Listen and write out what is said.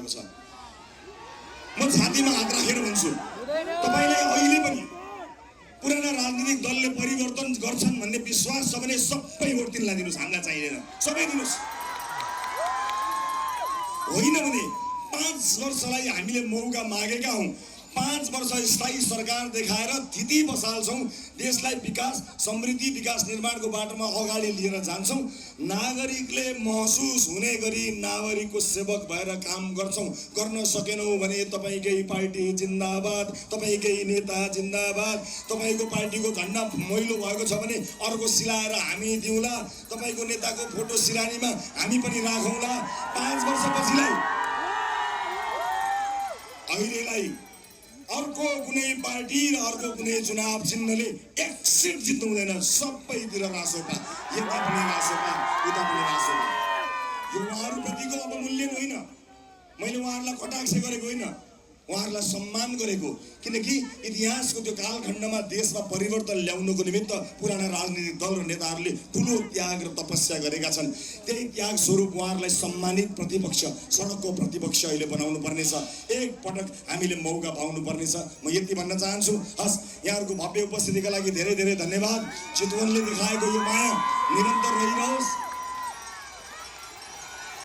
भएको छ। म छातीमा हात राखेर भन्छु, तपाईलाई अहिले पनि पुराना राजनीतिक दलले परिवर्तन गर्छन् भन्ने विश्वास छ भने सबै भोट तिनलाई दिनुस्, हामीलाई चाहिँदैन, सबै दिनुस्। होइन भने 5 वर्षलाई हामीले मौका मागेका हौं। 5 वर्ष स्थायी सरकार देखाएर थिति बसाल्छौं, देशलाई विकास समृद्धि विकास निर्माणको बाटोमा अगाडि लिएर जान्छौं। नागरिकले महसुस हुने गरी नागरिकको सेवक भएर काम गर्छौं। गर्न सकेनौं भने तपाईकै पार्टी जिन्दाबाद, तपाईकै नेता जिन्दाबाद। तपाईको पार्टीको झण्डा मैलो भएको छ भने अर्को सिलाएर हामी दिउँला, तपाईको नेताको फोटो सिरानीमा हामी पनि राखौँला। 5 वर्षपछिलाई अहिलेलाई अर्को कुनै पार्टी र अर्को कुनै चुनाव चिन्हले एक सिट जित्नु हुँदैन। सबैतिर रासोपा, यता पनि रासोपा, उता पनि रासोपा। यो उहाँहरूप्रतिको अवमूल्यन होइन, मैले उहाँहरूलाई कटाक्ष गरेको होइन, उहाँहरूलाई सम्मान गरेको। किनकि इतिहासको त्यो कालखण्डमा देशमा परिवर्तन ल्याउनको निमित्त पुराना राजनीतिक दल र नेताहरूले ठुलो त्याग र तपस्या गरेका छन्। त्यही त्याग स्वरूप उहाँहरूलाई सम्मानित प्रतिपक्ष, सडकको प्रतिपक्ष अहिले बनाउनु पर्नेछ। एक पटक हामीले मौका पाउनु पर्नेछ। म यति भन्न चाहन्छु। हस्, यहाँहरूको भव्य उपस्थितिका लागि धेरै धेरै धन्यवाद। चितवनले देखाएको यो माया निरन्तर रहिरहोस्।